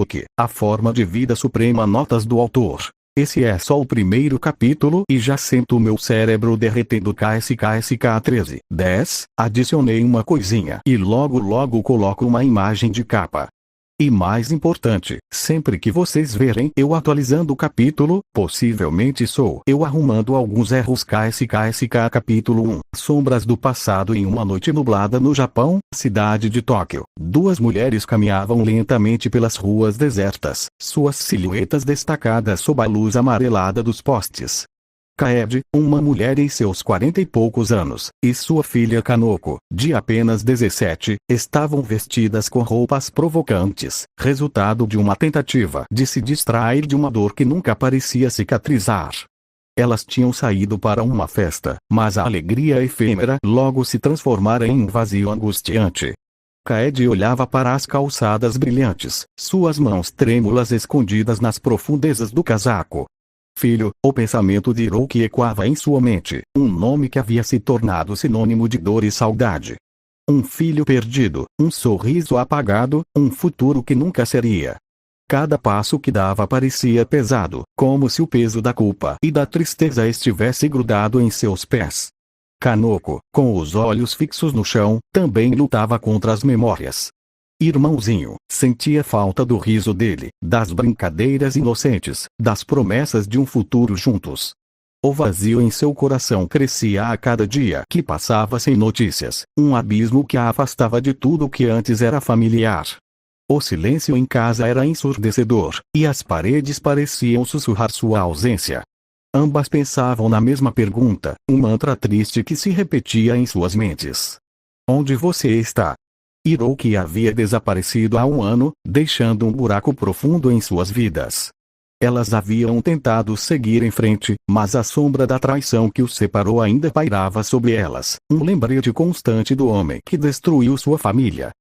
Hiroki, a forma de vida suprema. Notas do autor. Esse é só o primeiro capítulo e já sinto meu cérebro derretendo. KSKSK 13:10. Adicionei uma coisinha e logo coloco uma imagem de capa. E mais importante, sempre que vocês verem eu atualizando o capítulo, possivelmente sou eu arrumando alguns erros. KSKSK Capítulo 1. Sombras do passado. Em uma noite nublada no Japão, cidade de Tóquio, duas mulheres caminhavam lentamente pelas ruas desertas, suas silhuetas destacadas sob a luz amarelada dos postes. Kaede, uma mulher em seus 40 e poucos anos, e sua filha Kanoko, de apenas 17, estavam vestidas com roupas provocantes, resultado de uma tentativa de se distrair de uma dor que nunca parecia cicatrizar. Elas tinham saído para uma festa, mas a alegria efêmera logo se transformara em um vazio angustiante. Kaede olhava para as calçadas brilhantes, suas mãos trêmulas escondidas nas profundezas do casaco. Filho, o pensamento de Hiroki ecoava em sua mente, um nome que havia se tornado sinônimo de dor e saudade. Um filho perdido, um sorriso apagado, um futuro que nunca seria. Cada passo que dava parecia pesado, como se o peso da culpa e da tristeza estivesse grudado em seus pés. Kanoko, com os olhos fixos no chão, também lutava contra as memórias. Irmãozinho, sentia falta do riso dele, das brincadeiras inocentes, das promessas de um futuro juntos. O vazio em seu coração crescia a cada dia que passava sem notícias, um abismo que a afastava de tudo que antes era familiar. O silêncio em casa era ensurdecedor, e as paredes pareciam sussurrar sua ausência. Ambas pensavam na mesma pergunta, um mantra triste que se repetia em suas mentes. Onde você está? Hiroki havia desaparecido há um ano, deixando um buraco profundo em suas vidas. Elas haviam tentado seguir em frente, mas a sombra da traição que os separou ainda pairava sobre elas, um lembrete constante do homem que destruiu sua família.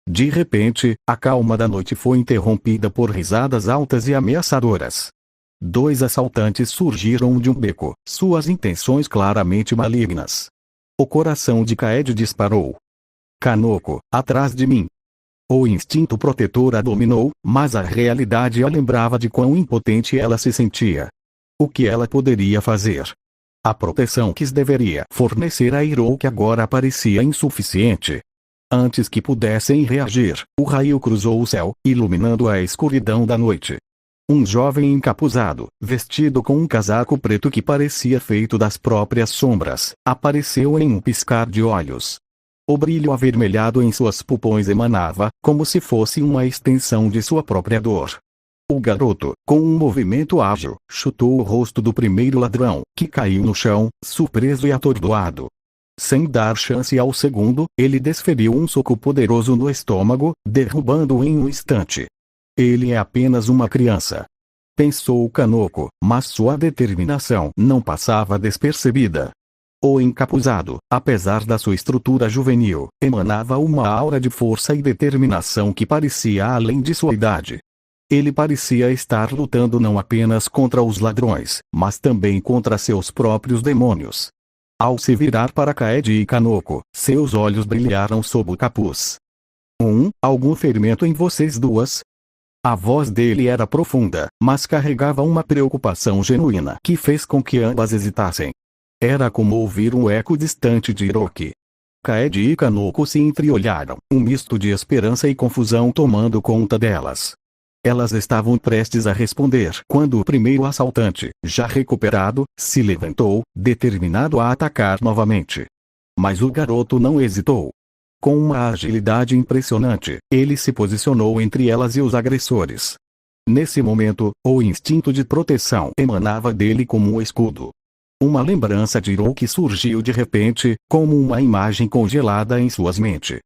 De repente, a calma da noite foi interrompida por risadas altas e ameaçadoras. Dois assaltantes surgiram de um beco, suas intenções claramente malignas. O coração de Kaede disparou. Kanoko, atrás de mim. O instinto protetor a dominou, mas a realidade a lembrava de quão impotente ela se sentia. O que ela poderia fazer? A proteção que deveria fornecer a Hiroki agora parecia insuficiente. Antes que pudessem reagir, o raio cruzou o céu, iluminando a escuridão da noite. Um jovem encapuzado, vestido com um casaco preto que parecia feito das próprias sombras, apareceu em um piscar de olhos. O brilho avermelhado em suas pupões emanava, como se fosse uma extensão de sua própria dor. O garoto, com um movimento ágil, chutou o rosto do primeiro ladrão, que caiu no chão, surpreso e atordoado. Sem dar chance ao segundo, ele desferiu um soco poderoso no estômago, derrubando-o em um instante. Ele é apenas uma criança, pensou Kanoko, mas sua determinação não passava despercebida. O encapuzado, apesar da sua estrutura juvenil, emanava uma aura de força e determinação que parecia além de sua idade. Ele parecia estar lutando não apenas contra os ladrões, mas também contra seus próprios demônios. Ao se virar para Kaede e Kanoko, seus olhos brilharam sob o capuz. Algum ferimento em vocês duas? A voz dele era profunda, mas carregava uma preocupação genuína que fez com que ambas hesitassem. Era como ouvir um eco distante de Hiroki. Kaede e Kanoko se entreolharam, um misto de esperança e confusão tomando conta delas. Elas estavam prestes a responder quando o primeiro assaltante, já recuperado, se levantou, determinado a atacar novamente. Mas o garoto não hesitou. Com uma agilidade impressionante, ele se posicionou entre elas e os agressores. Nesse momento, o instinto de proteção emanava dele como um escudo. Uma lembrança de Hiroki surgiu de repente, como uma imagem congelada em suas mentes.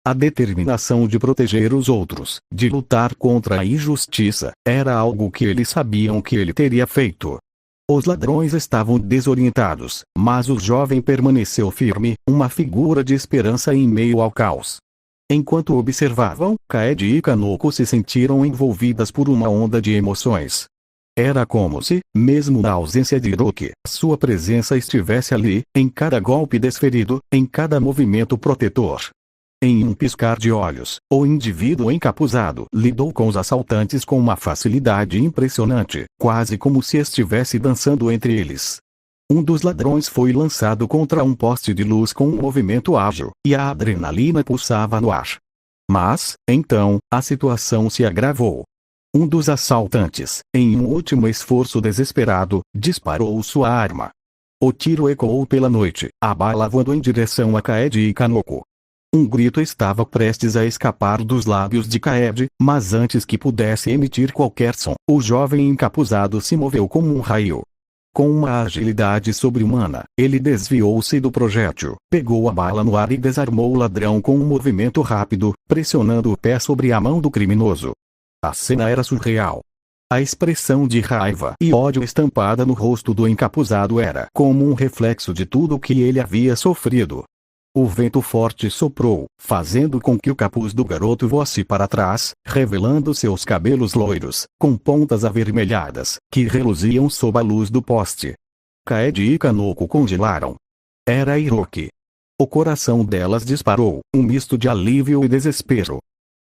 A determinação de proteger os outros, de lutar contra a injustiça, era algo que eles sabiam que ele teria feito. Os ladrões estavam desorientados, mas o jovem permaneceu firme, uma figura de esperança em meio ao caos. Enquanto observavam, Kaede e Kanoko se sentiram envolvidas por uma onda de emoções. Era como se, mesmo na ausência de Hiroki, sua presença estivesse ali, em cada golpe desferido, em cada movimento protetor. Em um piscar de olhos, o indivíduo encapuzado lidou com os assaltantes com uma facilidade impressionante, quase como se estivesse dançando entre eles. Um dos ladrões foi lançado contra um poste de luz com um movimento ágil, e a adrenalina pulsava no ar. Mas, então, a situação se agravou. Um dos assaltantes, em um último esforço desesperado, disparou sua arma. O tiro ecoou pela noite, a bala voando em direção a Kaede e Kanoko. Um grito estava prestes a escapar dos lábios de Kaede, mas antes que pudesse emitir qualquer som, o jovem encapuzado se moveu como um raio. Com uma agilidade sobre-humana, ele desviou-se do projétil, pegou a bala no ar e desarmou o ladrão com um movimento rápido, pressionando o pé sobre a mão do criminoso. A cena era surreal. A expressão de raiva e ódio estampada no rosto do encapuzado era como um reflexo de tudo o que ele havia sofrido. O vento forte soprou, fazendo com que o capuz do garoto voasse para trás, revelando seus cabelos loiros, com pontas avermelhadas, que reluziam sob a luz do poste. Kaede e Kanoko congelaram. Era Hiroki. O coração delas disparou, um misto de alívio e desespero.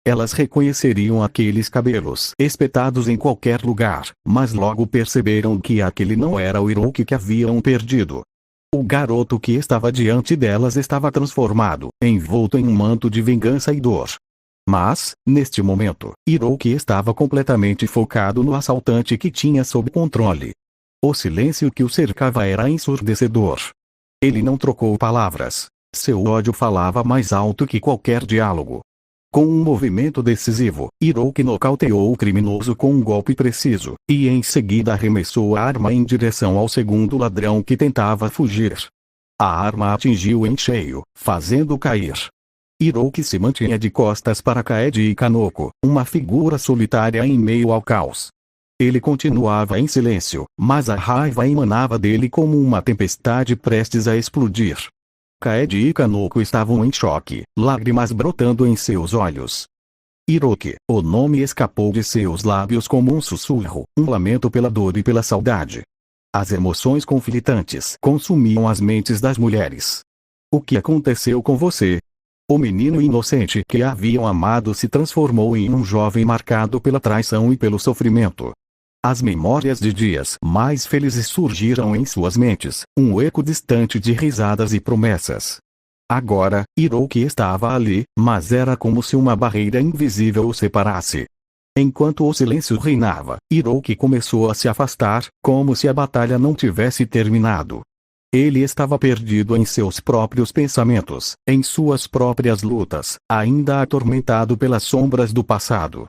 Elas reconheceriam aqueles cabelos espetados em qualquer lugar, mas logo perceberam que aquele não era o Hiroki que haviam perdido. O garoto que estava diante delas estava transformado, envolto em um manto de vingança e dor. Mas, neste momento, Hiroki estava completamente focado no assaltante que tinha sob controle. O silêncio que o cercava era ensurdecedor. Ele não trocou palavras. Seu ódio falava mais alto que qualquer diálogo. Com um movimento decisivo, Hiroki nocauteou o criminoso com um golpe preciso, e em seguida arremessou a arma em direção ao segundo ladrão que tentava fugir. A arma atingiu em cheio, fazendo cair. Hiroki se mantinha de costas para Kaede e Kanoko, uma figura solitária em meio ao caos. Ele continuava em silêncio, mas a raiva emanava dele como uma tempestade prestes a explodir. Kaede e Kanoko estavam em choque, lágrimas brotando em seus olhos. Hiroki, o nome escapou de seus lábios como um sussurro, um lamento pela dor e pela saudade. As emoções conflitantes consumiam as mentes das mulheres. O que aconteceu com você? O menino inocente que haviam amado se transformou em um jovem marcado pela traição e pelo sofrimento. As memórias de dias mais felizes surgiram em suas mentes, um eco distante de risadas e promessas. Agora, Hiroki estava ali, mas era como se uma barreira invisível o separasse. Enquanto o silêncio reinava, Hiroki começou a se afastar, como se a batalha não tivesse terminado. Ele estava perdido em seus próprios pensamentos, em suas próprias lutas, ainda atormentado pelas sombras do passado.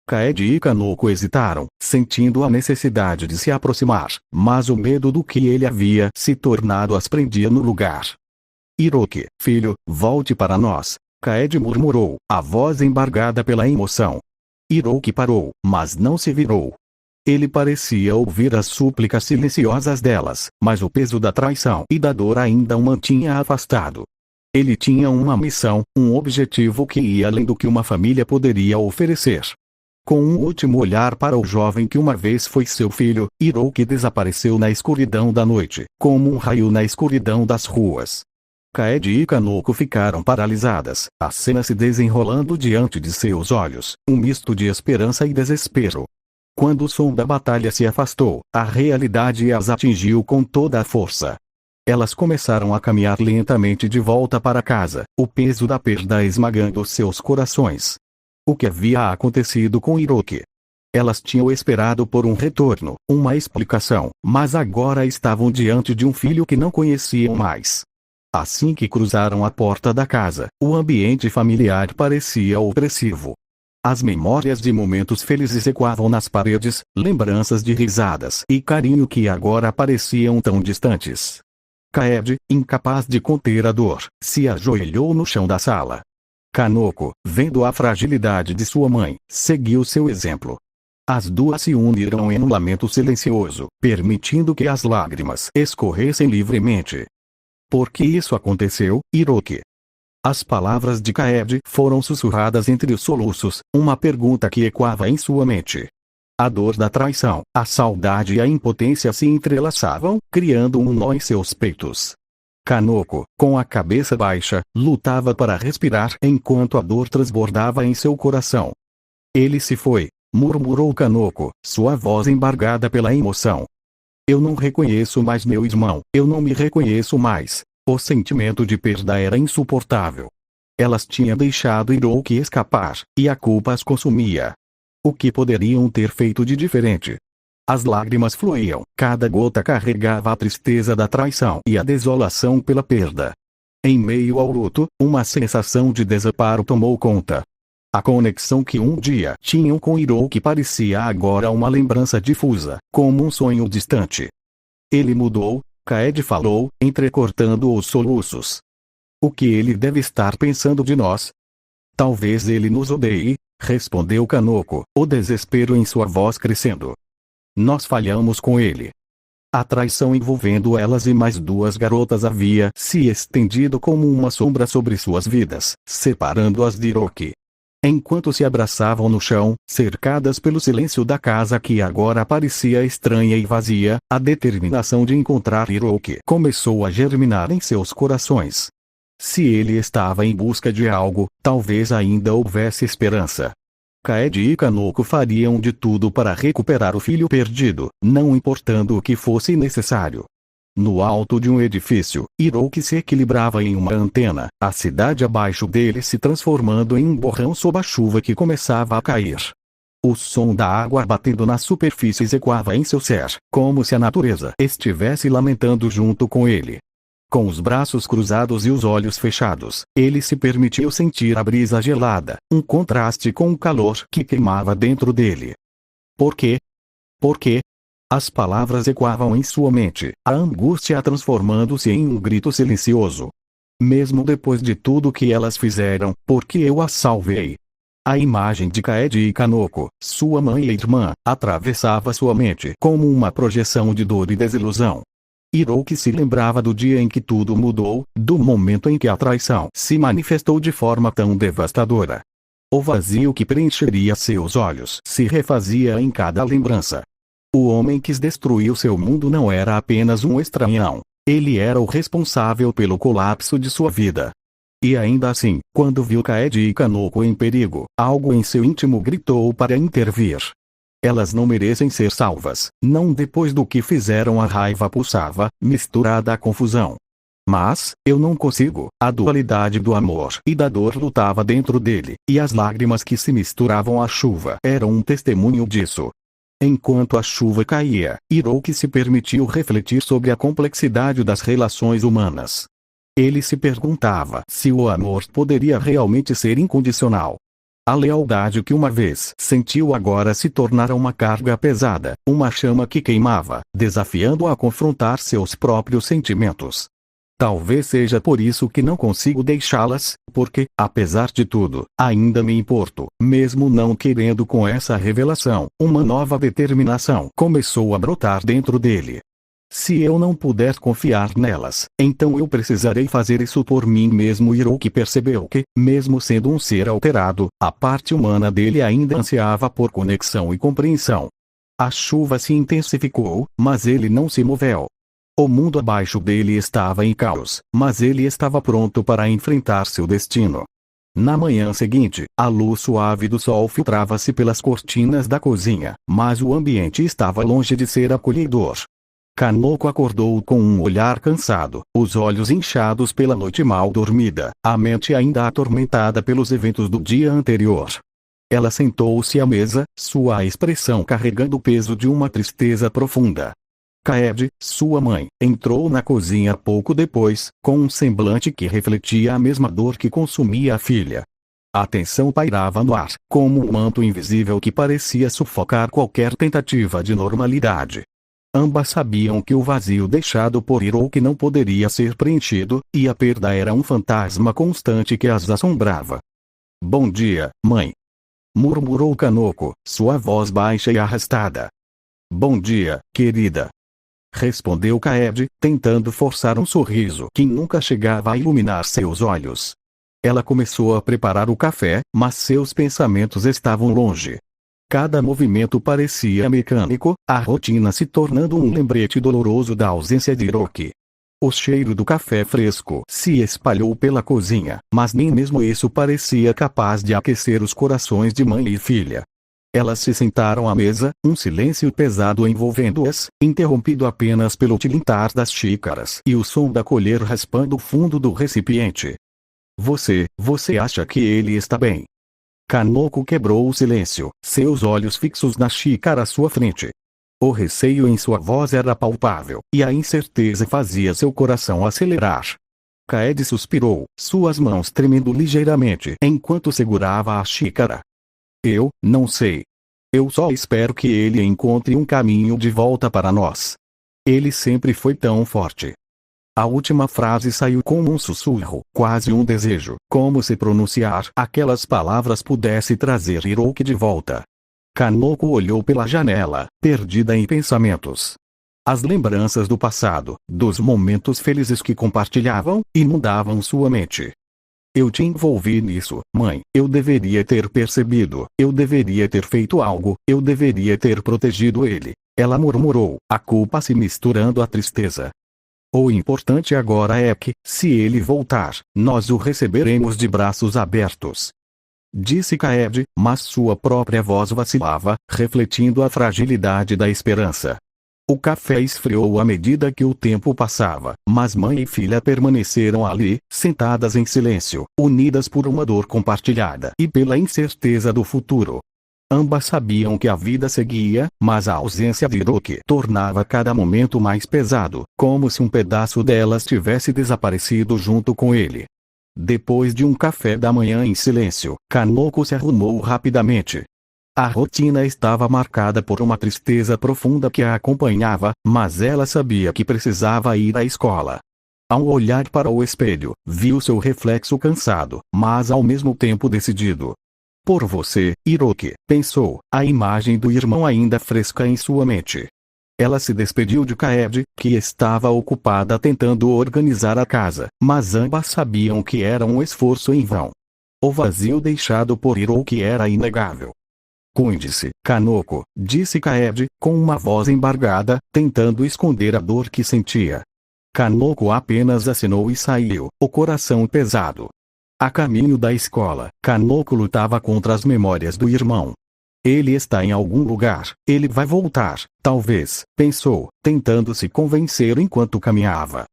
Kaede e Kanoko hesitaram, sentindo a necessidade de se aproximar, mas o medo do que ele havia se tornado as prendia no lugar. Hiroki, filho, volte para nós, Kaede murmurou, a voz embargada pela emoção. Hiroki parou, mas não se virou. Ele parecia ouvir as súplicas silenciosas delas, mas o peso da traição e da dor ainda o mantinha afastado. Ele tinha uma missão, um objetivo que ia além do que uma família poderia oferecer. Com um último olhar para o jovem que uma vez foi seu filho, Hiroki desapareceu na escuridão da noite, como um raio na escuridão das ruas. Kaede e Kanoko ficaram paralisadas, a cena se desenrolando diante de seus olhos, um misto de esperança e desespero. Quando o som da batalha se afastou, a realidade as atingiu com toda a força. Elas começaram a caminhar lentamente de volta para casa, o peso da perda esmagando seus corações. O que havia acontecido com Hiroki? Elas tinham esperado por um retorno, uma explicação, mas agora estavam diante de um filho que não conheciam mais. Assim que cruzaram a porta da casa, o ambiente familiar parecia opressivo. As memórias de momentos felizes ecoavam nas paredes, lembranças de risadas e carinho que agora pareciam tão distantes. Kaede, incapaz de conter a dor, se ajoelhou no chão da sala. Kanoko, vendo a fragilidade de sua mãe, seguiu seu exemplo. As duas se uniram em um lamento silencioso, permitindo que as lágrimas escorressem livremente. Por que isso aconteceu, Hiroki? As palavras de Kaede foram sussurradas entre os soluços, uma pergunta que ecoava em sua mente. A dor da traição, a saudade e a impotência se entrelaçavam, criando um nó em seus peitos. Kanoko, com a cabeça baixa, lutava para respirar enquanto a dor transbordava em seu coração. Ele se foi, murmurou Kanoko, sua voz embargada pela emoção. Eu não reconheço mais meu irmão, eu não me reconheço mais. O sentimento de perda era insuportável. Elas tinham deixado Hiroki escapar, e a culpa as consumia. O que poderiam ter feito de diferente? As lágrimas fluíam, cada gota carregava a tristeza da traição e a desolação pela perda. Em meio ao luto, uma sensação de desamparo tomou conta. A conexão que um dia tinham com Hiroki parecia agora uma lembrança difusa, como um sonho distante. Ele mudou, Kaede falou, entrecortando os soluços. O que ele deve estar pensando de nós? Talvez ele nos odeie, respondeu Kanoko, o desespero em sua voz crescendo. Nós falhamos com ele. A traição envolvendo elas e mais duas garotas havia se estendido como uma sombra sobre suas vidas, separando-as de Hiroki. Enquanto se abraçavam no chão, cercadas pelo silêncio da casa que agora parecia estranha e vazia, a determinação de encontrar Hiroki começou a germinar em seus corações. Se ele estava em busca de algo, talvez ainda houvesse esperança. Kaede e Kanoko fariam de tudo para recuperar o filho perdido, não importando o que fosse necessário. No alto de um edifício, Hiroki se equilibrava em uma antena, a cidade abaixo dele se transformando em um borrão sob a chuva que começava a cair. O som da água batendo nas superfícies ecoava em seu ser, como se a natureza estivesse lamentando junto com ele. Com os braços cruzados e os olhos fechados, ele se permitiu sentir a brisa gelada, um contraste com o calor que queimava dentro dele. Por quê? Por quê? As palavras ecoavam em sua mente, a angústia transformando-se em um grito silencioso. Mesmo depois de tudo que elas fizeram, porque eu as salvei. A imagem de Kaede e Kanoko, sua mãe e irmã, atravessava sua mente como uma projeção de dor e desilusão. Hiroki se lembrava do dia em que tudo mudou, do momento em que a traição se manifestou de forma tão devastadora. O vazio que preencheria seus olhos se refazia em cada lembrança. O homem que destruiu seu mundo não era apenas um estranhão. Ele era o responsável pelo colapso de sua vida. E ainda assim, quando viu Kaede e Kanoko em perigo, algo em seu íntimo gritou para intervir. Elas não merecem ser salvas, não depois do que fizeram. A raiva pulsava, misturada à confusão. Mas, eu não consigo. A dualidade do amor e da dor lutava dentro dele, e as lágrimas que se misturavam à chuva eram um testemunho disso. Enquanto a chuva caía, Hiroki se permitiu refletir sobre a complexidade das relações humanas. Ele se perguntava se o amor poderia realmente ser incondicional. A lealdade que uma vez sentiu agora se tornara uma carga pesada, uma chama que queimava, desafiando-o a confrontar seus próprios sentimentos. Talvez seja por isso que não consigo deixá-las, porque, apesar de tudo, ainda me importo, mesmo não querendo. Com essa revelação, uma nova determinação começou a brotar dentro dele. Se eu não puder confiar nelas, então eu precisarei fazer isso por mim mesmo. Hiroki percebeu que, mesmo sendo um ser alterado, a parte humana dele ainda ansiava por conexão e compreensão. A chuva se intensificou, mas ele não se moveu. O mundo abaixo dele estava em caos, mas ele estava pronto para enfrentar seu destino. Na manhã seguinte, a luz suave do sol filtrava-se pelas cortinas da cozinha, mas o ambiente estava longe de ser acolhedor. Kanoko acordou com um olhar cansado, os olhos inchados pela noite mal dormida, a mente ainda atormentada pelos eventos do dia anterior. Ela sentou-se à mesa, sua expressão carregando o peso de uma tristeza profunda. Kaede, sua mãe, entrou na cozinha pouco depois, com um semblante que refletia a mesma dor que consumia a filha. A tensão pairava no ar, como um manto invisível que parecia sufocar qualquer tentativa de normalidade. Ambas sabiam que o vazio deixado por Hiroki não poderia ser preenchido, e a perda era um fantasma constante que as assombrava. Bom dia, mãe. Murmurou Kanoko, sua voz baixa e arrastada. Bom dia, querida. Respondeu Kaede, tentando forçar um sorriso que nunca chegava a iluminar seus olhos. Ela começou a preparar o café, mas seus pensamentos estavam longe. Cada movimento parecia mecânico, a rotina se tornando um lembrete doloroso da ausência de Hiroki. O cheiro do café fresco se espalhou pela cozinha, mas nem mesmo isso parecia capaz de aquecer os corações de mãe e filha. Elas se sentaram à mesa, um silêncio pesado envolvendo-as, interrompido apenas pelo tilintar das xícaras e o som da colher raspando o fundo do recipiente. Você acha que ele está bem? Kanoko quebrou o silêncio, seus olhos fixos na xícara à sua frente. O receio em sua voz era palpável, e a incerteza fazia seu coração acelerar. Kaede suspirou, suas mãos tremendo ligeiramente enquanto segurava a xícara. Eu não sei. Eu só espero que ele encontre um caminho de volta para nós. Ele sempre foi tão forte. A última frase saiu como um sussurro, quase um desejo, como se pronunciar aquelas palavras pudesse trazer Hiroki de volta. Kanoko olhou pela janela, perdida em pensamentos. As lembranças do passado, dos momentos felizes que compartilhavam, inundavam sua mente. Eu te envolvi nisso, mãe. Eu deveria ter percebido. Eu deveria ter feito algo. Eu deveria ter protegido ele. Ela murmurou, a culpa se misturando à tristeza. O importante agora é que, se ele voltar, nós o receberemos de braços abertos. Disse Kaede, mas sua própria voz vacilava, refletindo a fragilidade da esperança. O café esfriou à medida que o tempo passava, mas mãe e filha permaneceram ali, sentadas em silêncio, unidas por uma dor compartilhada e pela incerteza do futuro. Ambas sabiam que a vida seguia, mas a ausência de Hiroki tornava cada momento mais pesado, como se um pedaço delas tivesse desaparecido junto com ele. Depois de um café da manhã em silêncio, Kanoko se arrumou rapidamente. A rotina estava marcada por uma tristeza profunda que a acompanhava, mas ela sabia que precisava ir à escola. Ao olhar para o espelho, viu seu reflexo cansado, mas ao mesmo tempo decidido. Por você, Hiroki, pensou, a imagem do irmão ainda fresca em sua mente. Ela se despediu de Kaede, que estava ocupada tentando organizar a casa, mas ambas sabiam que era um esforço em vão. O vazio deixado por Hiroki era inegável. Cuide-se, Kanoko, disse Kaede, com uma voz embargada, tentando esconder a dor que sentia. Kanoko apenas acenou e saiu, o coração pesado. A caminho da escola, Kanoko lutava contra as memórias do irmão. Ele está em algum lugar, ele vai voltar, talvez, pensou, tentando se convencer enquanto caminhava.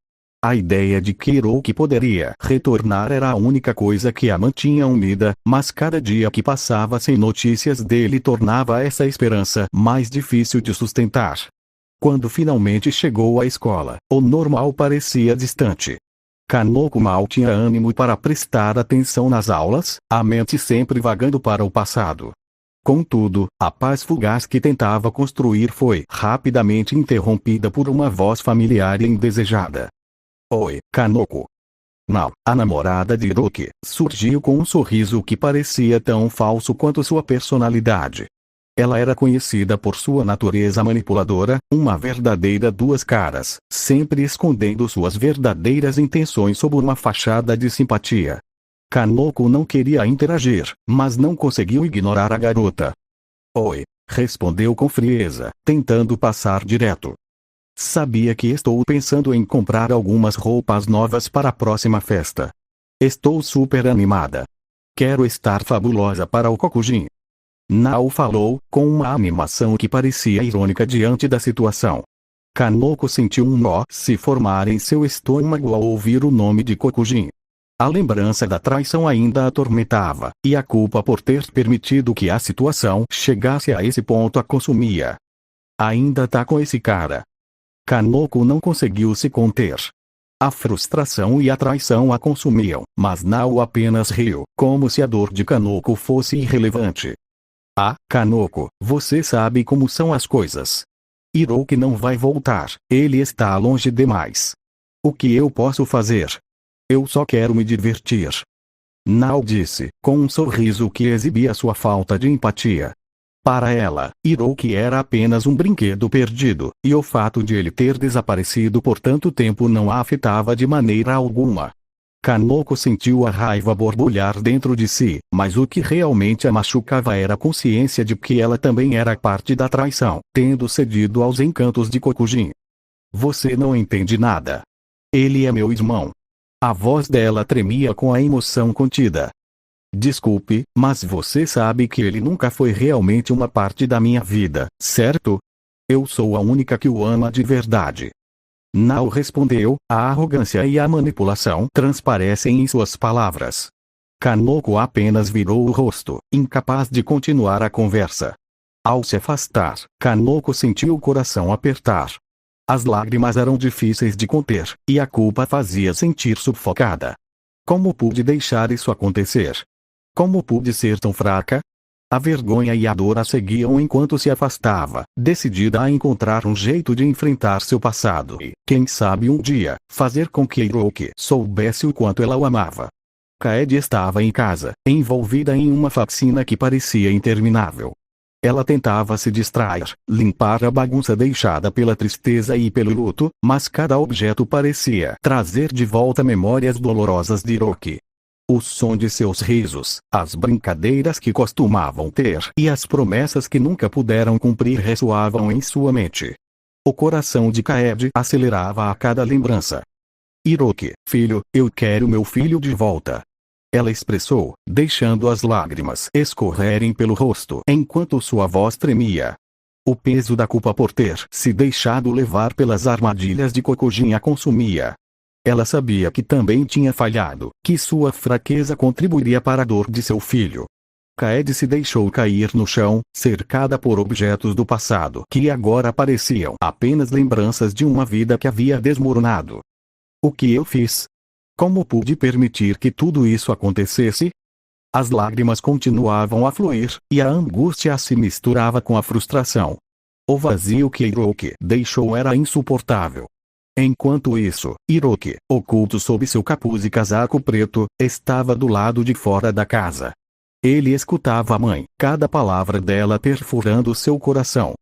A ideia de que Hiroki poderia retornar era a única coisa que a mantinha unida, mas cada dia que passava sem notícias dele tornava essa esperança mais difícil de sustentar. Quando finalmente chegou à escola, o normal parecia distante. Kanoko mal tinha ânimo para prestar atenção nas aulas, a mente sempre vagando para o passado. Contudo, a paz fugaz que tentava construir foi rapidamente interrompida por uma voz familiar e indesejada. Oi, Kanoko. Não, a namorada de Hiroki, surgiu com um sorriso que parecia tão falso quanto sua personalidade. Ela era conhecida por sua natureza manipuladora, uma verdadeira duas caras, sempre escondendo suas verdadeiras intenções sob uma fachada de simpatia. Kanoko não queria interagir, mas não conseguiu ignorar a garota. Oi, respondeu com frieza, tentando passar direto. Sabia que estou pensando em comprar algumas roupas novas para a próxima festa. Estou super animada. Quero estar fabulosa para o Kokujin. Nao falou, com uma animação que parecia irônica diante da situação. Kanoko sentiu um nó se formar em seu estômago ao ouvir o nome de Kokujin. A lembrança da traição ainda a atormentava, e a culpa por ter permitido que a situação chegasse a esse ponto a consumia. Ainda tá com esse cara. Kanoko não conseguiu se conter. A frustração e a traição a consumiam, mas Nao apenas riu, como se a dor de Kanoko fosse irrelevante. Ah, Kanoko, você sabe como são as coisas. Hiroki não vai voltar, ele está longe demais. O que eu posso fazer? Eu só quero me divertir. Nao disse, com um sorriso que exibia sua falta de empatia. Para ela, Hiroki era apenas um brinquedo perdido, e o fato de ele ter desaparecido por tanto tempo não a afetava de maneira alguma. Kanoko sentiu a raiva borbulhar dentro de si, mas o que realmente a machucava era a consciência de que ela também era parte da traição, tendo cedido aos encantos de Kokujin. Você não entende nada. Ele é meu irmão. A voz dela tremia com a emoção contida. Desculpe, mas você sabe que ele nunca foi realmente uma parte da minha vida, certo? Eu sou a única que o ama de verdade. Nao respondeu, a arrogância e a manipulação transparecem em suas palavras. Kanoko apenas virou o rosto, incapaz de continuar a conversa. Ao se afastar, Kanoko sentiu o coração apertar. As lágrimas eram difíceis de conter, e a culpa fazia sentir sufocada. Como pude deixar isso acontecer? Como pude ser tão fraca? A vergonha e a dor a seguiam enquanto se afastava, decidida a encontrar um jeito de enfrentar seu passado e, quem sabe um dia, fazer com que Hiroki soubesse o quanto ela o amava. Kaede estava em casa, envolvida em uma faxina que parecia interminável. Ela tentava se distrair, limpar a bagunça deixada pela tristeza e pelo luto, mas cada objeto parecia trazer de volta memórias dolorosas de Hiroki. O som de seus risos, as brincadeiras que costumavam ter e as promessas que nunca puderam cumprir ressoavam em sua mente. O coração de Kaede acelerava a cada lembrança. Hiroki, filho, eu quero meu filho de volta. Ela expressou, deixando as lágrimas escorrerem pelo rosto enquanto sua voz tremia. O peso da culpa por ter se deixado levar pelas armadilhas de Kokujin a consumia. Ela sabia que também tinha falhado, que sua fraqueza contribuiria para a dor de seu filho. Kaede se deixou cair no chão, cercada por objetos do passado que agora pareciam apenas lembranças de uma vida que havia desmoronado. O que eu fiz? Como pude permitir que tudo isso acontecesse? As lágrimas continuavam a fluir, e a angústia se misturava com a frustração. O vazio que Hiroki deixou era insuportável. Enquanto isso, Hiroki, oculto sob seu capuz e casaco preto, estava do lado de fora da casa. Ele escutava a mãe, cada palavra dela perfurando seu coração.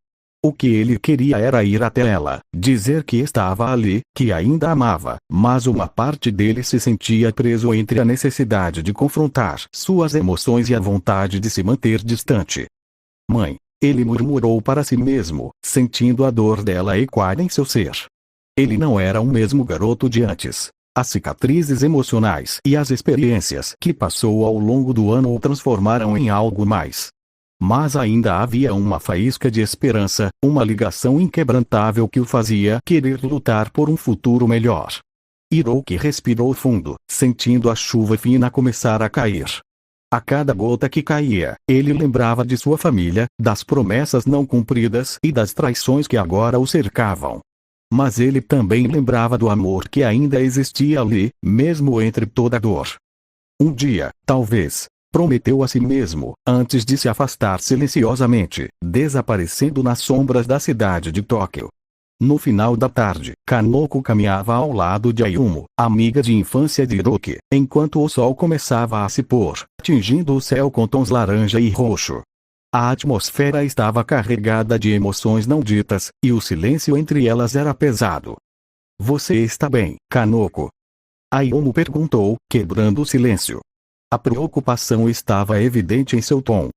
O que ele queria era ir até ela, dizer que estava ali, que ainda amava, mas uma parte dele se sentia preso entre a necessidade de confrontar suas emoções e a vontade de se manter distante. Mãe, ele murmurou para si mesmo, sentindo a dor dela ecoar em seu ser. Ele não era o mesmo garoto de antes. As cicatrizes emocionais e as experiências que passou ao longo do ano o transformaram em algo mais. Mas ainda havia uma faísca de esperança, uma ligação inquebrantável que o fazia querer lutar por um futuro melhor. Hiroki respirou fundo, sentindo a chuva fina começar a cair. A cada gota que caía, ele lembrava de sua família, das promessas não cumpridas e das traições que agora o cercavam. Mas ele também lembrava do amor que ainda existia ali, mesmo entre toda a dor. Um dia, talvez, prometeu a si mesmo, antes de se afastar silenciosamente, desaparecendo nas sombras da cidade de Tóquio. No final da tarde, Kanoko caminhava ao lado de Ayumu, amiga de infância de Hiroki, enquanto o sol começava a se pôr, tingindo o céu com tons laranja e roxo. A atmosfera estava carregada de emoções não ditas, e o silêncio entre elas era pesado. Você está bem, Kanoko? Ayumu perguntou, quebrando o silêncio. A preocupação estava evidente em seu tom.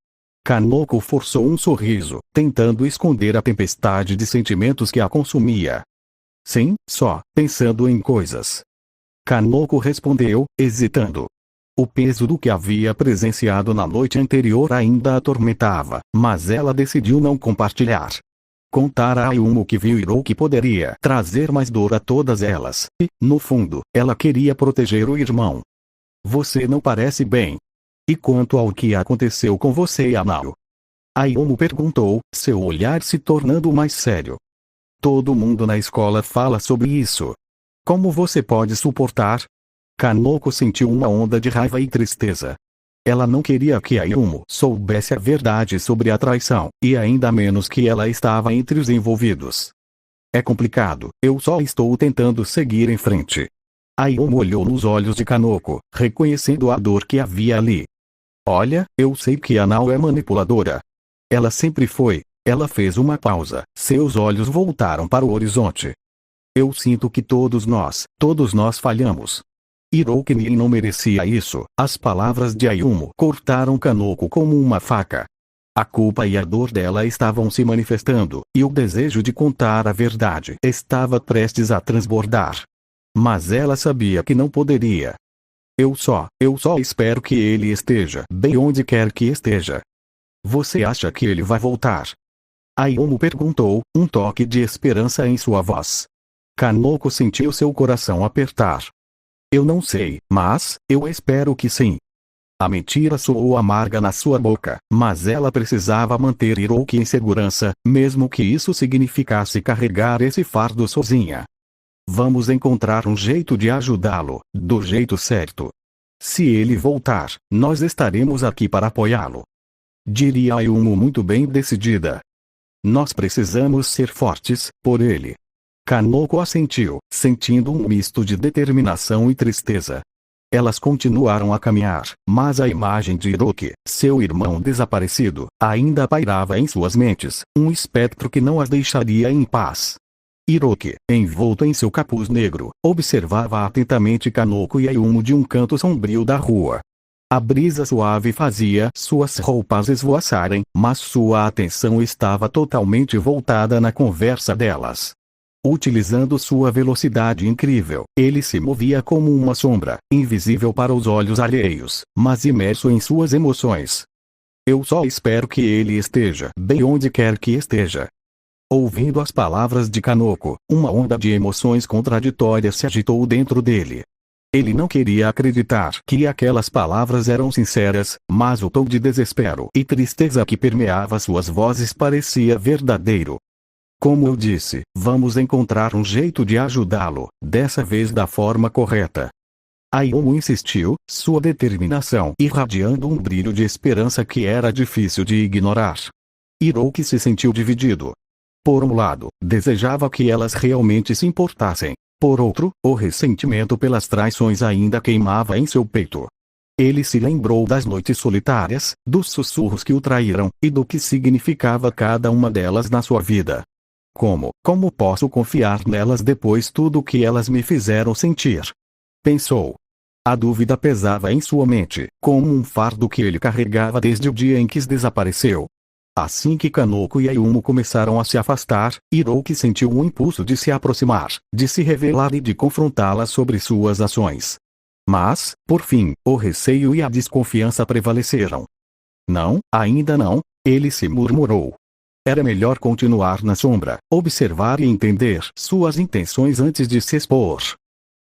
Kanoko forçou um sorriso, tentando esconder a tempestade de sentimentos que a consumia. Sim, só, pensando em coisas. Kanoko respondeu, hesitando. O peso do que havia presenciado na noite anterior ainda a atormentava, mas ela decidiu não compartilhar. Contar a Ayumu que viu Hiroki poderia trazer mais dor a todas elas, e, no fundo, ela queria proteger o irmão. Você não parece bem. E quanto ao que aconteceu com você e a Nao? Ayumu perguntou, seu olhar se tornando mais sério. Todo mundo na escola fala sobre isso. Como você pode suportar? Kanoko sentiu uma onda de raiva e tristeza. Ela não queria que Ayumu soubesse a verdade sobre a traição, e ainda menos que ela estava entre os envolvidos. É complicado, eu só estou tentando seguir em frente. Ayumu olhou nos olhos de Kanoko, reconhecendo a dor que havia ali. Olha, eu sei que a Nao é manipuladora. Ela sempre foi. Ela fez uma pausa, seus olhos voltaram para o horizonte. Eu sinto que todos nós falhamos. Hiroki não merecia isso. As palavras de Ayumu cortaram Kanoko como uma faca. A culpa e a dor dela estavam se manifestando, e o desejo de contar a verdade estava prestes a transbordar. mas ela sabia que não poderia. Eu só espero que ele esteja bem onde quer que esteja. Você acha que ele vai voltar? Ayumu perguntou, um toque de esperança em sua voz. Kanoko sentiu seu coração apertar. Eu não sei, mas eu espero que sim. A mentira soou amarga na sua boca, mas ela precisava manter Hiroki em segurança, mesmo que isso significasse carregar esse fardo sozinha. Vamos encontrar um jeito de ajudá-lo, do jeito certo. Se ele voltar, nós estaremos aqui para apoiá-lo. Diria Ayumu muito bem decidida. Nós precisamos ser fortes, por ele. Kanoko assentiu, sentindo um misto de determinação e tristeza. Elas continuaram a caminhar, mas a imagem de Hiroki, seu irmão desaparecido, ainda pairava em suas mentes, um espectro que não as deixaria em paz. Hiroki, envolto em seu capuz negro, observava atentamente Kanoko e Ayumu de um canto sombrio da rua. A brisa suave fazia suas roupas esvoaçarem, mas sua atenção estava totalmente voltada na conversa delas. Utilizando sua velocidade incrível, ele se movia como uma sombra, invisível para os olhos alheios, mas imerso em suas emoções. Eu só espero que ele esteja bem onde quer que esteja. Ouvindo as palavras de Kanoko, uma onda de emoções contraditórias se agitou dentro dele. Ele não queria acreditar que aquelas palavras eram sinceras, mas o tom de desespero e tristeza que permeava suas vozes parecia verdadeiro. Como eu disse, vamos encontrar um jeito de ajudá-lo, dessa vez da forma correta. Ayumu insistiu, sua determinação irradiando um brilho de esperança que era difícil de ignorar. Hiroki se sentiu dividido. Por um lado, desejava que elas realmente se importassem. Por outro, o ressentimento pelas traições ainda queimava em seu peito. Ele se lembrou das noites solitárias, dos sussurros que o traíram, e do que significava cada uma delas na sua vida. Como posso confiar nelas depois tudo o que elas me fizeram sentir? Pensou. A dúvida pesava em sua mente, como um fardo que ele carregava desde o dia em que desapareceu. Assim que Kanoko e Ayumu começaram a se afastar, Hiroki sentiu um impulso de se aproximar, de se revelar e de confrontá-la sobre suas ações. Mas, por fim, o receio e a desconfiança prevaleceram. Não, ainda não, ele se murmurou. Era melhor continuar na sombra, observar e entender suas intenções antes de se expor.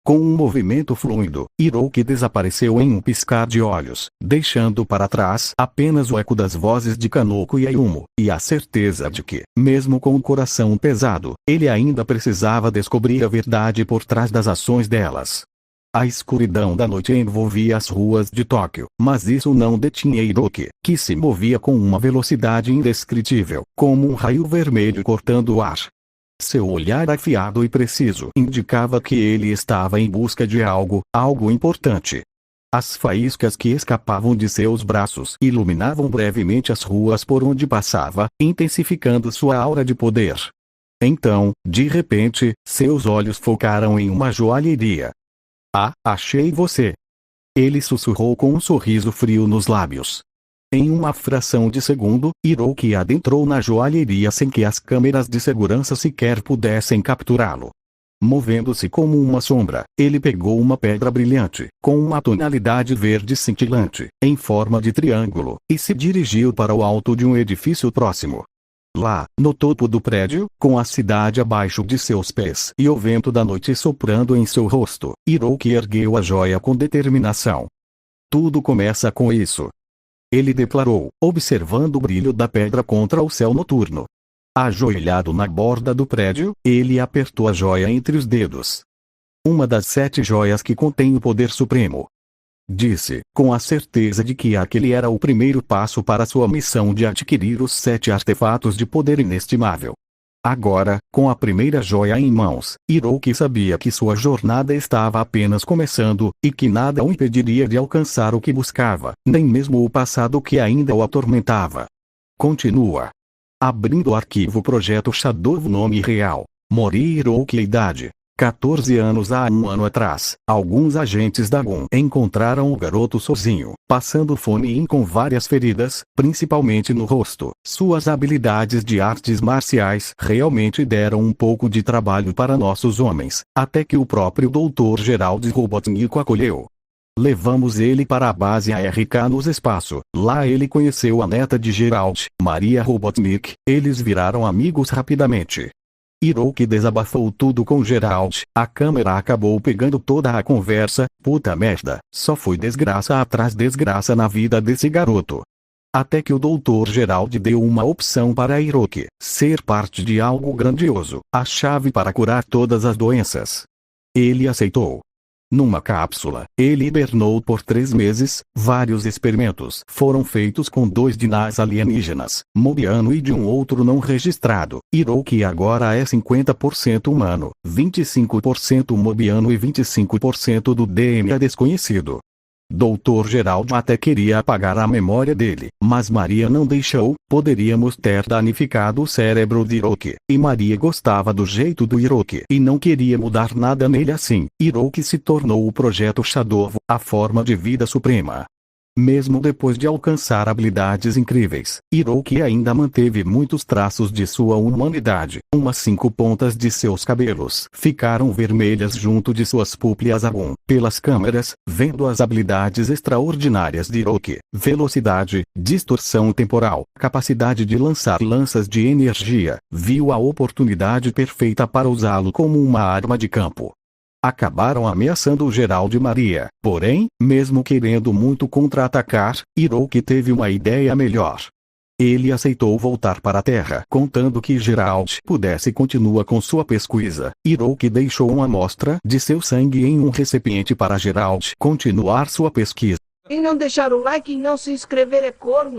Com um movimento fluido, Hiroki desapareceu em um piscar de olhos, deixando para trás apenas o eco das vozes de Kanoko e Ayumu, e a certeza de que, mesmo com o coração pesado, ele ainda precisava descobrir a verdade por trás das ações delas. A escuridão da noite envolvia as ruas de Tóquio, mas isso não detinha Hiroki, que se movia com uma velocidade indescritível, como um raio vermelho cortando o ar. Seu olhar afiado e preciso indicava que ele estava em busca de algo importante. As faíscas que escapavam de seus braços iluminavam brevemente as ruas por onde passava, intensificando sua aura de poder. Então, de repente, seus olhos focaram em uma joalheria. Ah, achei você! Ele sussurrou com um sorriso frio nos lábios. Em uma fração de segundo, Hiroki adentrou na joalheria sem que as câmeras de segurança sequer pudessem capturá-lo. Movendo-se como uma sombra, ele pegou uma pedra brilhante, com uma tonalidade verde cintilante, em forma de triângulo, e se dirigiu para o alto de um edifício próximo. Lá, no topo do prédio, com a cidade abaixo de seus pés e o vento da noite soprando em seu rosto, Hiroki ergueu a joia com determinação. Tudo começa com isso. Ele declarou, observando o brilho da pedra contra o céu noturno. Ajoelhado na borda do prédio, ele apertou a joia entre os dedos. Uma das 7 joias que contém o poder supremo. Disse, com a certeza de que aquele era o primeiro passo para sua missão de adquirir os 7 artefatos de poder inestimável. Agora, com a primeira joia em mãos, Hiroki sabia que sua jornada estava apenas começando, e que nada o impediria de alcançar o que buscava, nem mesmo o passado que ainda o atormentava. Continua. Abrindo o arquivo Projeto Shadow, nome real, Mori Hiroki, idade, 14 anos há um ano atrás, alguns agentes da GUM encontraram o garoto sozinho, passando fome e com várias feridas, principalmente no rosto. Suas habilidades de artes marciais realmente deram um pouco de trabalho para nossos homens, até que o próprio Dr. Gerald Robotnik o acolheu. Levamos ele para a base ARK no espaço. Lá ele conheceu a neta de Gerald, Maria Robotnik. Eles viraram amigos rapidamente. Hiroki desabafou tudo com Gerald. A câmera acabou pegando toda a conversa. Puta merda, só foi desgraça atrás desgraça na vida desse garoto. Até que o Dr. Gerald deu uma opção para Hiroki: ser parte de algo grandioso, a chave para curar todas as doenças. Ele aceitou. Numa cápsula, ele hibernou por 3 meses. Vários experimentos foram feitos com 2 dinás alienígenas, Mobiano e de um outro não registrado. Hiroki agora é 50% humano, 25% Mobiano e 25% do DNA desconhecido. Dr. Gerald até queria apagar a memória dele, mas Maria não deixou. Poderíamos ter danificado o cérebro de Hiroki, e Maria gostava do jeito do Hiroki e não queria mudar nada nele assim. Hiroki se tornou o projeto Shadow, a forma de vida suprema. Mesmo depois de alcançar habilidades incríveis, Hiroki ainda manteve muitos traços de sua humanidade. Umas 5 pontas de seus cabelos ficaram vermelhas junto de suas púpilas. Pelas câmeras, vendo as habilidades extraordinárias de Hiroki: velocidade, distorção temporal, capacidade de lançar lanças de energia, viu a oportunidade perfeita para usá-lo como uma arma de campo. Acabaram ameaçando o Gerald e Maria. Porém, mesmo querendo muito contra-atacar, Hiroki teve uma ideia melhor. Ele aceitou voltar para a Terra, contando que Gerald pudesse continuar com sua pesquisa. Hiroki deixou uma amostra de seu sangue em um recipiente para Gerald continuar sua pesquisa. Quem não deixar o like e não se inscrever é corno.